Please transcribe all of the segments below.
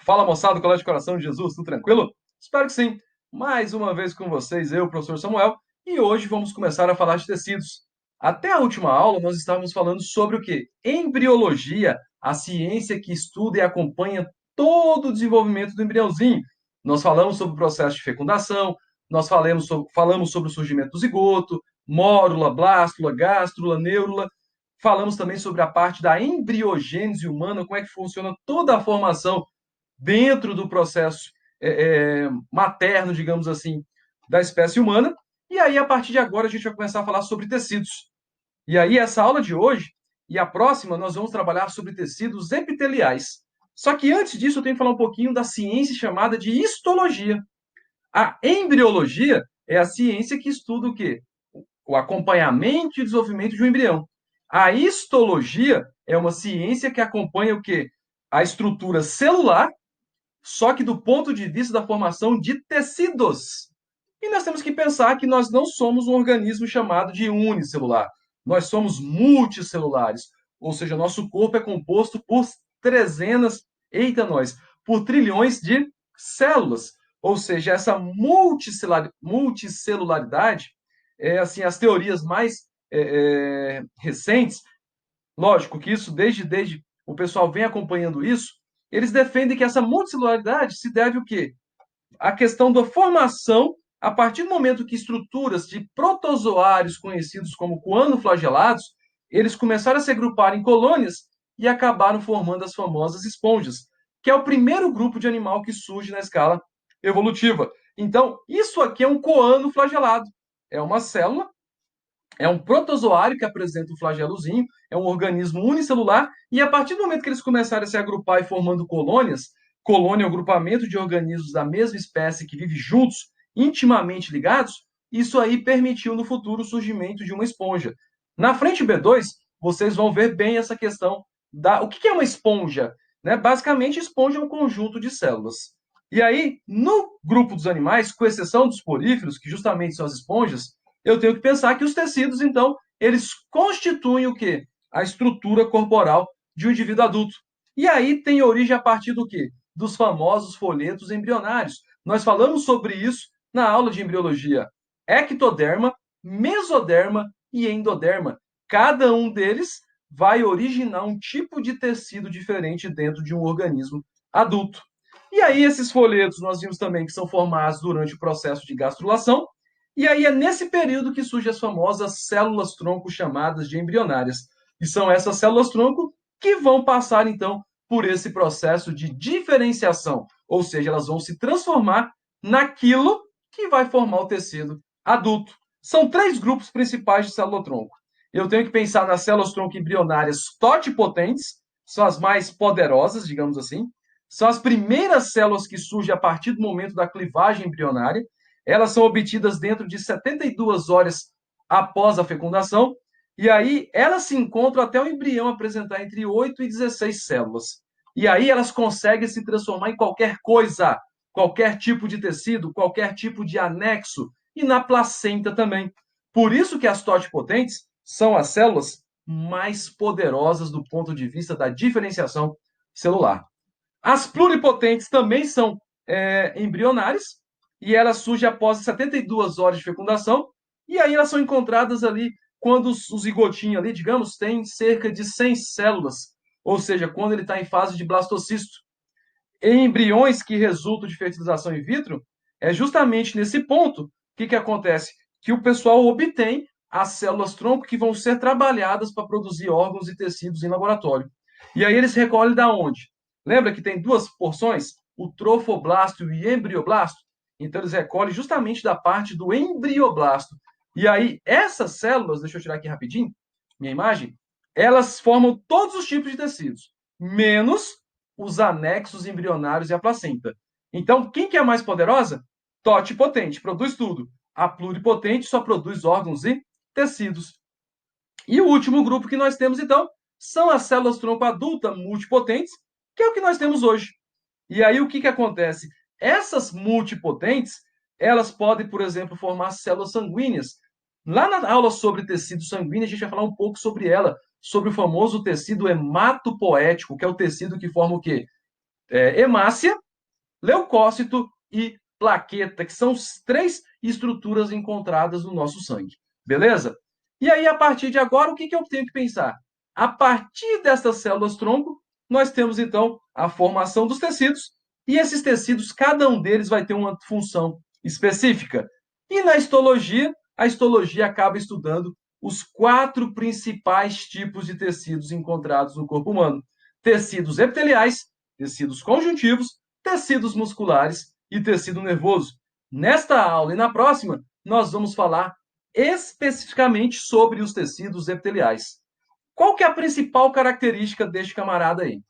Fala, moçada do Colégio Coração de Jesus, tudo tranquilo? Espero que sim. Mais uma vez com vocês, eu, professor Samuel, e hoje vamos começar a falar de tecidos. Até a última aula, nós estávamos falando sobre o quê? Embriologia, a ciência que estuda e acompanha todo o desenvolvimento do embriãozinho. Nós falamos sobre o processo de fecundação, nós falamos sobre o surgimento do zigoto, mórula, blástula, gástrula, neurula. Falamos também sobre a parte da embriogênese humana, como é que funciona toda a formação dentro do processo materno, digamos assim, da espécie humana. E aí, a partir de agora, a gente vai começar a falar sobre tecidos. E aí, essa aula de hoje e a próxima, nós vamos trabalhar sobre tecidos epiteliais. Só que antes disso, eu tenho que falar um pouquinho da ciência chamada de histologia. A embriologia é a ciência que estuda o quê? O acompanhamento e desenvolvimento de um embrião. A histologia é uma ciência que acompanha o quê? A estrutura celular, só que do ponto de vista da formação de tecidos. E nós temos que pensar que nós não somos um organismo chamado de unicelular. Nós somos multicelulares. Ou seja, nosso corpo é composto por trezenas, eita nós, por trilhões de células. Ou seja, essa multicelularidade, assim, as teorias mais recentes, lógico que isso, desde o pessoal vem acompanhando isso, eles defendem que essa multicelularidade se deve o quê? A questão da formação, a partir do momento que estruturas de protozoários conhecidos como coanoflagelados, eles começaram a se agrupar em colônias e acabaram formando as famosas esponjas, que é o primeiro grupo de animal que surge na escala evolutiva. Então, isso aqui é um coanoflagelado. É uma célula, é um protozoário que apresenta um flagelozinho, é um organismo unicelular, e a partir do momento que eles começaram a se agrupar e formando colônias, colônia é o agrupamento de organismos da mesma espécie que vivem juntos, intimamente ligados, isso aí permitiu no futuro o surgimento de uma esponja. Na frente B2, vocês vão ver bem essa questão da. O que é uma esponja? Né? Basicamente, esponja é um conjunto de células. E aí, no grupo dos animais, com exceção dos poríferos, que justamente são as esponjas, eu tenho que pensar que os tecidos, então, eles constituem o quê? A estrutura corporal de um indivíduo adulto. E aí tem origem a partir do quê? Dos famosos folhetos embrionários. Nós falamos sobre isso na aula de embriologia. Ectoderma, mesoderma e endoderma. Cada um deles vai originar um tipo de tecido diferente dentro de um organismo adulto. E aí esses folhetos nós vimos também que são formados durante o processo de gastrulação, e aí é nesse período que surgem as famosas células-tronco chamadas de embrionárias. E são essas células-tronco que vão passar, então, por esse processo de diferenciação. Ou seja, elas vão se transformar naquilo que vai formar o tecido adulto. São três grupos principais de célula-tronco. Eu tenho que pensar nas células-tronco embrionárias totipotentes, são as mais poderosas, digamos assim. São as primeiras células que surgem a partir do momento da clivagem embrionária. Elas são obtidas dentro de 72 horas após a fecundação, e aí elas se encontram até o embrião apresentar entre 8 e 16 células. E aí elas conseguem se transformar em qualquer coisa, qualquer tipo de tecido, qualquer tipo de anexo, e na placenta também. Por isso que as totipotentes são as células mais poderosas do ponto de vista da diferenciação celular. As pluripotentes também são embrionárias, e elas surgem após 72 horas de fecundação, e aí elas são encontradas ali quando o zigotinho ali, digamos, tem cerca de 100 células, ou seja, quando ele está em fase de blastocisto. Em embriões que resultam de fertilização in vitro, é justamente nesse ponto que acontece? Que o pessoal obtém as células-tronco que vão ser trabalhadas para produzir órgãos e tecidos em laboratório. E aí eles recolhem da onde? Lembra que tem duas porções? O trofoblasto e o embrioblasto? Então eles recolhem justamente da parte do embrioblasto. E aí essas células, deixa eu tirar aqui rapidinho, minha imagem, elas formam todos os tipos de tecidos, menos os anexos embrionários e a placenta. Então, quem que é a mais poderosa? Totipotente, produz tudo. A pluripotente só produz órgãos e tecidos. E o último grupo que nós temos, então, são as células-tronco adulta multipotentes, que é o que nós temos hoje. E aí, o que acontece? Essas multipotentes, elas podem, por exemplo, formar células sanguíneas. Lá na aula sobre tecido sanguíneo, a gente vai falar um pouco sobre ela, sobre o famoso tecido hematopoético, que é o tecido que forma o quê? hemácia, leucócito e plaqueta, que são as 3 estruturas encontradas no nosso sangue. Beleza? E aí, a partir de agora, o que eu tenho que pensar? A partir dessas células-tronco, nós temos, então, a formação dos tecidos, e esses tecidos, cada um deles vai ter uma função específica. E na histologia, a histologia acaba estudando os 4 principais tipos de tecidos encontrados no corpo humano: tecidos epiteliais, tecidos conjuntivos, tecidos musculares e tecido nervoso. Nesta aula e na próxima, nós vamos falar especificamente sobre os tecidos epiteliais. Qual que é a principal característica deste camarada aí?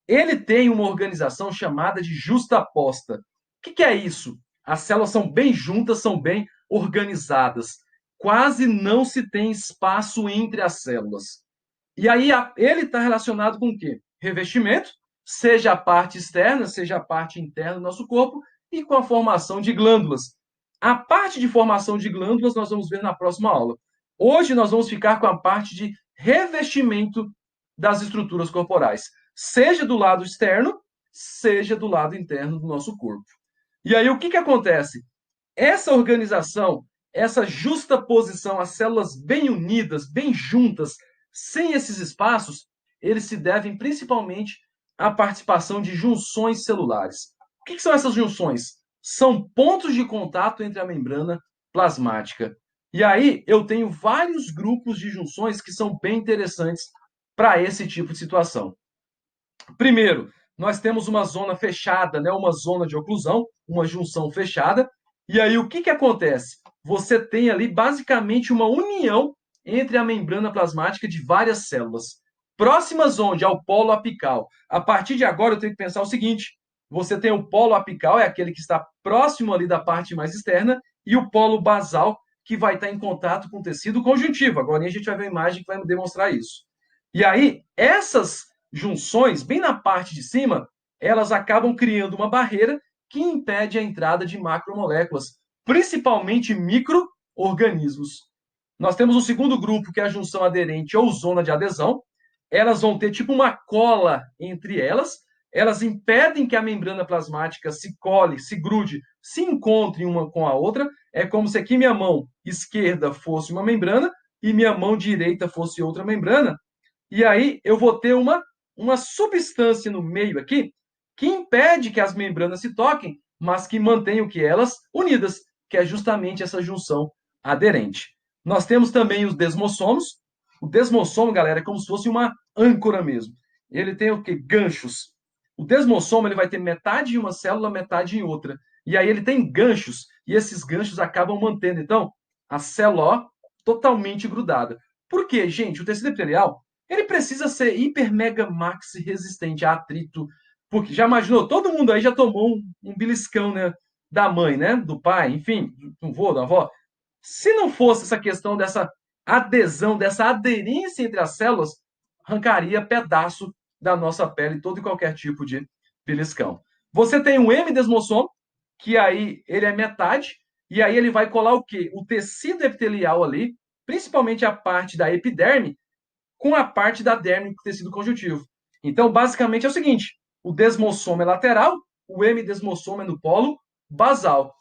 Ele tem uma organização chamada de justaposta. O que é isso? As células são bem juntas, são bem organizadas. Quase não se tem espaço entre as células. E aí ele está relacionado com o quê? Revestimento, seja a parte externa, seja a parte interna do nosso corpo, e com a formação de glândulas. A parte de formação de glândulas nós vamos ver na próxima aula. Hoje nós vamos ficar com a parte de revestimento das estruturas corporais, seja do lado externo, seja do lado interno do nosso corpo. E aí o que acontece? Essa organização, essa justa posição, as células bem unidas, bem juntas, sem esses espaços, eles se devem principalmente à participação de junções celulares. O que são essas junções? São pontos de contato entre a membrana plasmática. E aí eu tenho vários grupos de junções que são bem interessantes para esse tipo de situação. Primeiro, nós temos uma zona fechada, né? Uma zona de oclusão, uma junção fechada. E aí o que acontece? Você tem ali basicamente uma união entre a membrana plasmática de várias células. Próximas onde? Ao polo apical. A partir de agora eu tenho que pensar o seguinte: você tem o polo apical, é aquele que está próximo ali da parte mais externa, e o polo basal, que vai estar em contato com o tecido conjuntivo. Agora a gente vai ver a imagem que vai demonstrar isso. E aí, essas junções, bem na parte de cima, elas acabam criando uma barreira que impede a entrada de macromoléculas, principalmente micro-organismos. Nós temos o segundo grupo, que é a junção aderente ou zona de adesão. Elas vão ter tipo uma cola entre elas, elas impedem que a membrana plasmática se cole, se grude, se encontre uma com a outra. É como se aqui minha mão esquerda fosse uma membrana e minha mão direita fosse outra membrana. E aí eu vou ter uma substância no meio aqui que impede que as membranas se toquem, mas que mantém o que elas unidas, que é justamente essa junção aderente. Nós temos também os desmossomos. O desmossomo, galera, é como se fosse uma âncora mesmo. Ele tem o que? Ganchos. O desmossomo ele vai ter metade em uma célula, metade em outra. E aí ele tem ganchos, e esses ganchos acabam mantendo, então, a célula ó, totalmente grudada. Por quê, gente? O tecido epitelial ele precisa ser hiper mega maxi resistente a atrito. Porque já imaginou? Todo mundo aí já tomou um beliscão, né? Da mãe, né? Do pai, enfim, do avô, da avó. Se não fosse essa questão dessa adesão, dessa aderência entre as células, arrancaria pedaço da nossa pele, todo e qualquer tipo de beliscão. Você tem um M-desmossomo, que aí ele é metade, e aí ele vai colar o quê? O tecido epitelial ali, principalmente a parte da epiderme, com a parte da derme com tecido conjuntivo. Então, basicamente é o seguinte: o desmossoma é lateral, o M-desmossoma é no polo basal.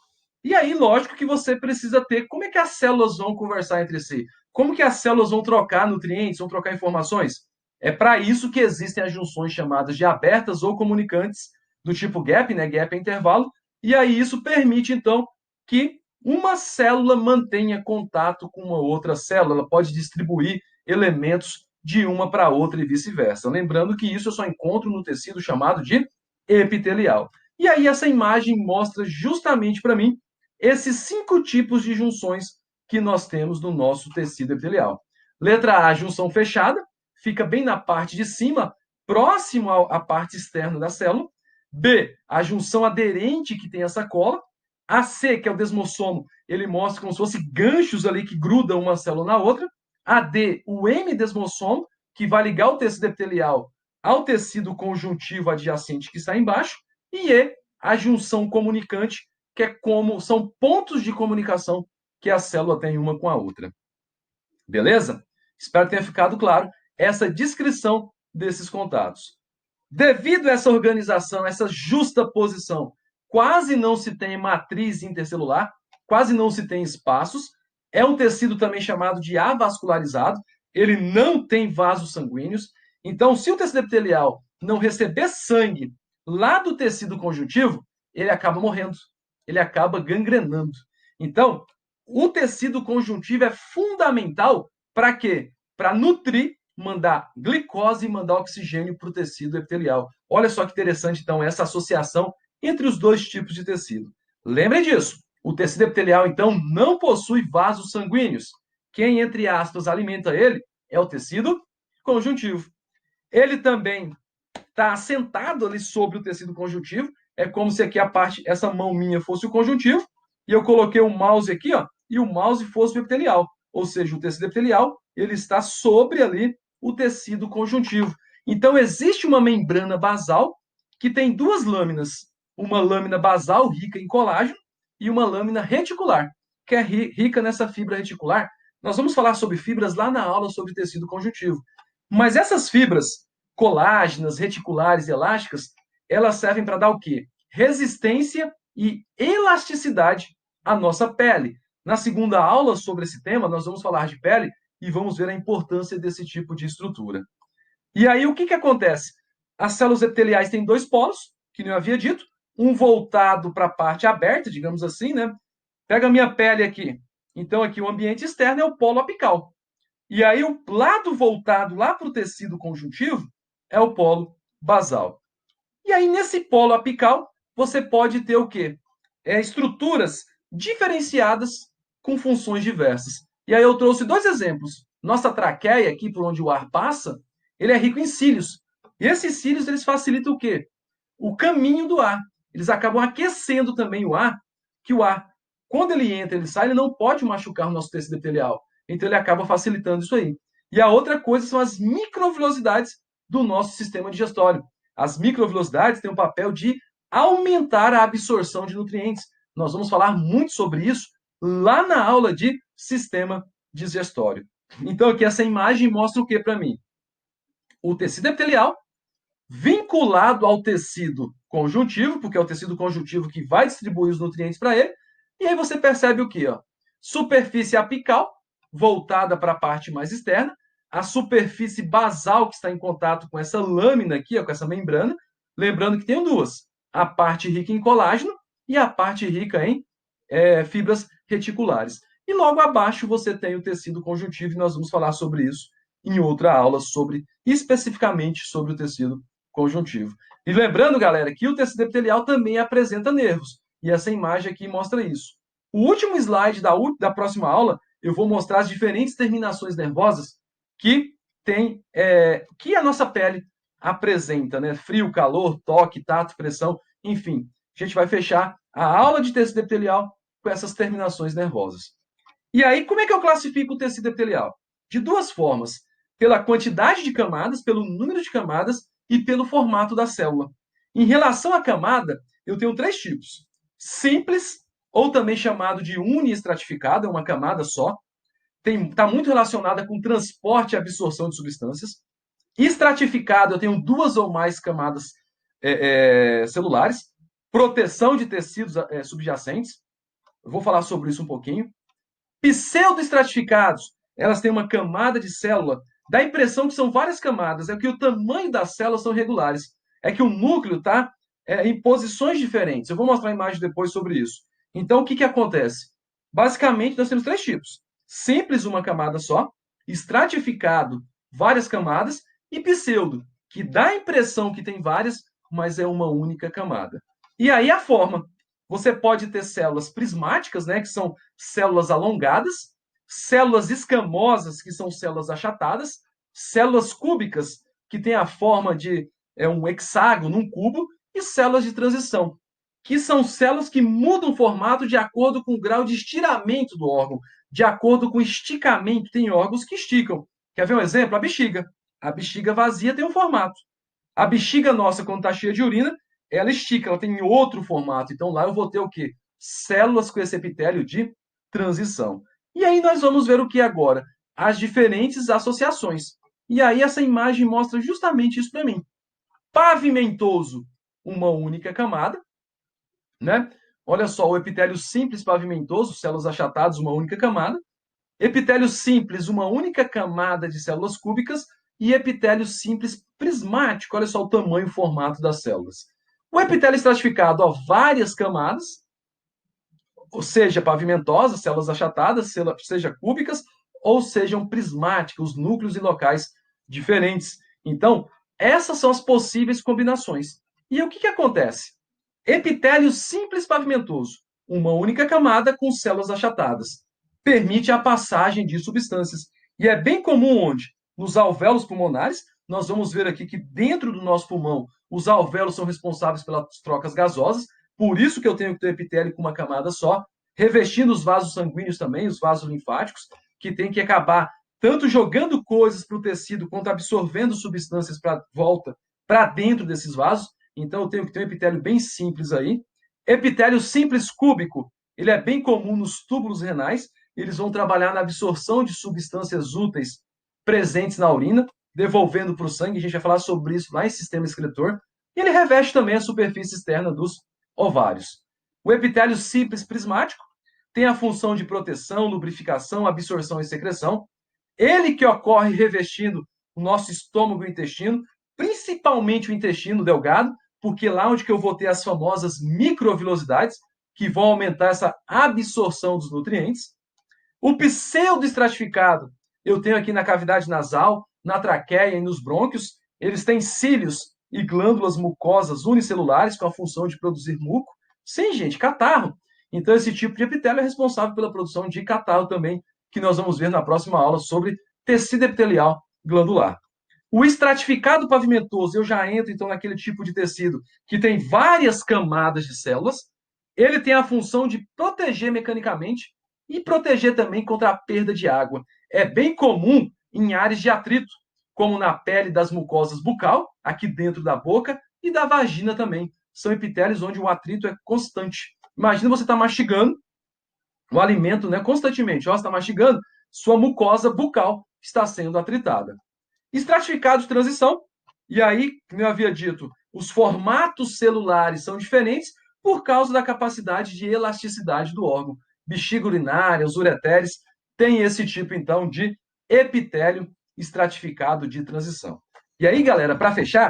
E aí, lógico que você precisa ter como é que as células vão conversar entre si? Como que as células vão trocar nutrientes, vão trocar informações? É para isso que existem as junções chamadas de abertas ou comunicantes, do tipo gap, né? Gap é intervalo. E aí isso permite, então, que uma célula mantenha contato com uma outra célula. Ela pode distribuir elementos de uma para outra e vice-versa. Lembrando que isso eu só encontro no tecido chamado de epitelial. E aí essa imagem mostra justamente para mim esses 5 tipos de junções que nós temos no nosso tecido epitelial. Letra A, junção fechada, fica bem na parte de cima, próximo à parte externa da célula. B, a junção aderente, que tem essa cola. A C, que é o desmossomo, ele mostra como se fosse ganchos ali que grudam uma célula na outra. A D, o M-desmossomo, que vai ligar o tecido epitelial ao tecido conjuntivo adjacente que está embaixo. E E, a junção comunicante, que é como são pontos de comunicação que a célula tem uma com a outra. Beleza? Espero que tenha ficado claro essa descrição desses contatos. Devido a essa organização, essa justa posição, quase não se tem matriz intercelular, quase não se tem espaços. É um tecido também chamado de avascularizado, ele não tem vasos sanguíneos. Então, se o tecido epitelial não receber sangue lá do tecido conjuntivo, ele acaba morrendo, ele acaba gangrenando. Então, o tecido conjuntivo é fundamental para quê? Para nutrir, mandar glicose e mandar oxigênio para o tecido epitelial. Olha só que interessante, então, essa associação entre os dois tipos de tecido. Lembrem disso. O tecido epitelial, então, não possui vasos sanguíneos. Quem, entre aspas, alimenta ele é o tecido conjuntivo. Ele também está assentado ali sobre o tecido conjuntivo. É como se aqui a parte, essa mão minha fosse o conjuntivo, e eu coloquei o mouse aqui, ó, e o mouse fosse o epitelial. Ou seja, o tecido epitelial, ele está sobre ali o tecido conjuntivo. Então, existe uma membrana basal que tem duas lâminas. Uma lâmina basal rica em colágeno e uma lâmina reticular, que é rica nessa fibra reticular. Nós vamos falar sobre fibras lá na aula sobre tecido conjuntivo. Mas essas fibras colágenas, reticulares e elásticas, elas servem para dar o quê? Resistência e elasticidade à nossa pele. Na segunda aula sobre esse tema, nós vamos falar de pele e vamos ver a importância desse tipo de estrutura. E aí, o que, que acontece? As células epiteliais têm dois polos, que eu havia dito, um voltado para a parte aberta, digamos assim, né? Pega a minha pele aqui. Então, aqui o ambiente externo é o polo apical. E aí, o lado voltado lá para o tecido conjuntivo é o polo basal. E aí, nesse polo apical, você pode ter o quê? Estruturas diferenciadas com funções diversas. E aí eu trouxe dois exemplos. Nossa traqueia, aqui por onde o ar passa, ele é rico em cílios. E esses cílios, eles facilitam o quê? O caminho do ar. Eles acabam aquecendo também o ar, que o ar, quando ele entra, ele sai, ele não pode machucar o nosso tecido epitelial. Então ele acaba facilitando isso aí. E a outra coisa são as microvilosidades do nosso sistema digestório. As microvilosidades têm o papel de aumentar a absorção de nutrientes. Nós vamos falar muito sobre isso lá na aula de sistema digestório. Então aqui essa imagem mostra o que para mim? O tecido epitelial vinculado ao tecido conjuntivo, porque é o tecido conjuntivo que vai distribuir os nutrientes para ele. E aí você percebe o que? Superfície apical, voltada para a parte mais externa, a superfície basal, que está em contato com essa lâmina aqui, com essa membrana. Lembrando que tem duas: a parte rica em colágeno e a parte rica em fibras reticulares. E logo abaixo você tem o tecido conjuntivo, e nós vamos falar sobre isso em outra aula, especificamente sobre o tecido conjuntivo. E lembrando, galera, que o tecido epitelial também apresenta nervos. E essa imagem aqui mostra isso. O último slide da próxima aula, eu vou mostrar as diferentes terminações nervosas que a nossa pele apresenta, né? Frio, calor, toque, tato, pressão, enfim. A gente vai fechar a aula de tecido epitelial com essas terminações nervosas. E aí, como é que eu classifico o tecido epitelial? De duas formas: pela quantidade de camadas, pelo número de camadas e pelo formato da célula. Em relação à camada, eu tenho três tipos: simples, ou também chamado de uniestratificado, é uma camada só, está muito relacionada com transporte e absorção de substâncias. Estratificado, eu tenho duas ou mais camadas celulares, proteção de tecidos subjacentes. Eu vou falar sobre isso um pouquinho. Pseudoestratificados, elas têm uma camada de célula, dá a impressão que são várias camadas, é que o tamanho das células são regulares, é que o núcleo está em posições diferentes. Eu vou mostrar a imagem depois sobre isso. Então, o que, que acontece? Basicamente, nós temos três tipos: simples, uma camada só; estratificado, várias camadas; e pseudo, que dá a impressão que tem várias, mas é uma única camada. E aí a forma. Você pode ter células prismáticas, né, que são células alongadas, células escamosas, que são células achatadas, células cúbicas, que têm a forma de um hexágono, um cubo, e células de transição, que são células que mudam o formato de acordo com o grau de estiramento do órgão, de acordo com o esticamento. Tem órgãos que esticam. Quer ver um exemplo? A bexiga. A bexiga vazia tem um formato. A bexiga nossa, quando está cheia de urina, ela estica, ela tem outro formato. Então lá eu vou ter o quê? Células com esse epitélio de transição. E aí nós vamos ver o que agora? As diferentes associações. E aí essa imagem mostra justamente isso para mim. pavimentoso, uma única camada, né? Olha só, o epitélio simples pavimentoso, células achatadas, uma única camada. Epitélio simples, uma única camada de células cúbicas. E epitélio simples prismático, olha só o tamanho e o formato das células. O epitélio estratificado, ó, várias camadas, ou seja, pavimentosas, células achatadas, seja cúbicas, ou sejam prismáticas, núcleos e locais diferentes. Então, essas são as possíveis combinações. E o que acontece? Epitélio simples pavimentoso, uma única camada com células achatadas. Permite a passagem de substâncias. E é bem comum onde? Nos alvéolos pulmonares, nós vamos ver aqui que dentro do nosso pulmão, os alvéolos são responsáveis pelas trocas gasosas, por isso que eu tenho que ter epitélio com uma camada só, revestindo os vasos sanguíneos também, os vasos linfáticos, que tem que acabar tanto jogando coisas para o tecido, quanto absorvendo substâncias para volta, para dentro desses vasos. Então eu tenho que ter um epitélio bem simples aí. Epitélio simples cúbico, ele é bem comum nos túbulos renais, eles vão trabalhar na absorção de substâncias úteis presentes na urina, devolvendo para o sangue, a gente vai falar sobre isso lá em sistema excretor, e ele reveste também a superfície externa dos ovários. O epitélio simples prismático tem a função de proteção, lubrificação, absorção e secreção. Ele que ocorre revestindo o nosso estômago e o intestino, principalmente o intestino delgado, porque lá onde que eu vou ter as famosas microvilosidades, que vão aumentar essa absorção dos nutrientes. O pseudoestratificado, eu tenho aqui na cavidade nasal, na traqueia e nos brônquios. Eles têm cílios e glândulas mucosas unicelulares com a função de produzir muco. Sim, gente, catarro. Então, esse tipo de epitélio é responsável pela produção de catarro também, que nós vamos ver na próxima aula sobre tecido epitelial glandular. O estratificado pavimentoso, eu já entro então naquele tipo de tecido que tem várias camadas de células. Ele tem a função de proteger mecanicamente e proteger também contra a perda de água. É bem comum em áreas de atrito, como na pele das mucosas bucal, aqui dentro da boca, e da vagina também. São epitélios onde o atrito é constante. Imagina você estar mastigando o alimento, né, constantemente. Ó, você está mastigando, sua mucosa bucal está sendo atritada. Estratificado de transição, e aí, como eu havia dito, os formatos celulares são diferentes por causa da capacidade de elasticidade do órgão. Bexiga urinária, os ureteres têm esse tipo, então, de epitélio estratificado de transição. E aí, galera, para fechar,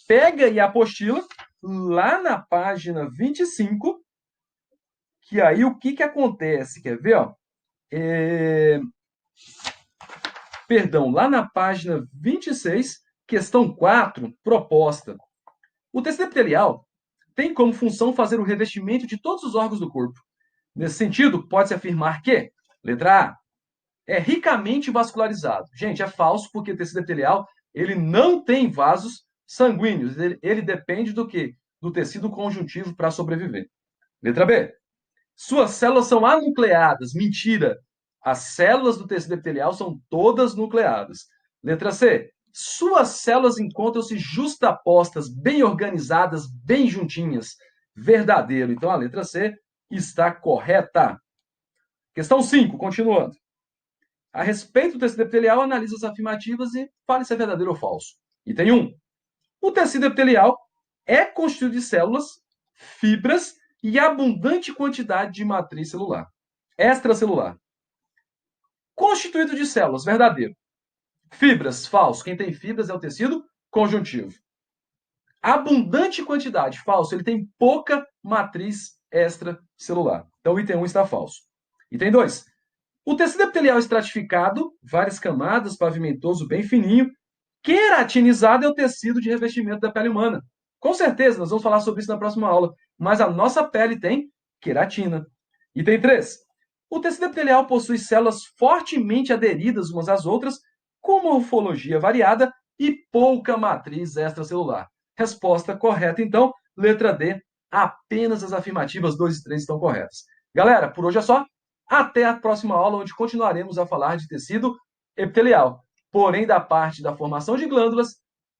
pega aí a apostila lá na página 25, que aí o que acontece? Quer ver? Ó? Perdão, lá na página 26, questão 4, proposta. O tecido epitelial tem como função fazer o revestimento de todos os órgãos do corpo. Nesse sentido, pode-se afirmar que, letra A, é ricamente vascularizado. Gente, é falso, porque o tecido epitelial ele não tem vasos sanguíneos. Ele depende do quê? Do tecido conjuntivo para sobreviver. Letra B, suas células são anucleadas. Mentira. As células do tecido epitelial são todas nucleadas. Letra C. Suas células encontram-se justapostas, bem organizadas, bem juntinhas. Verdadeiro. Então a letra C está correta. Questão 5, continuando. A respeito do tecido epitelial, analise as afirmativas e fale se é verdadeiro ou falso. Item 1. O tecido epitelial é constituído de células, fibras e abundante quantidade de matriz celular. Extracelular. Constituído de células, verdadeiro. Fibras, falso. Quem tem fibras é o tecido conjuntivo. Abundante quantidade, falso. Ele tem pouca matriz extracelular. Então, o item 1 está falso. Item 2. O tecido epitelial estratificado, várias camadas, pavimentoso, bem fininho. Queratinizado é o tecido de revestimento da pele humana. Com certeza, nós vamos falar sobre isso na próxima aula. Mas a nossa pele tem queratina. Item 3. O tecido epitelial possui células fortemente aderidas umas às outras, com morfologia variada e pouca matriz extracelular. Resposta correta, então, letra D. Apenas as afirmativas 2 e 3 estão corretas. Galera, por hoje é só. Até a próxima aula, onde continuaremos a falar de tecido epitelial, porém da parte da formação de glândulas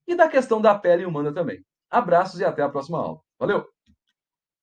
e da questão da pele humana também. Abraços e até a próxima aula. Valeu!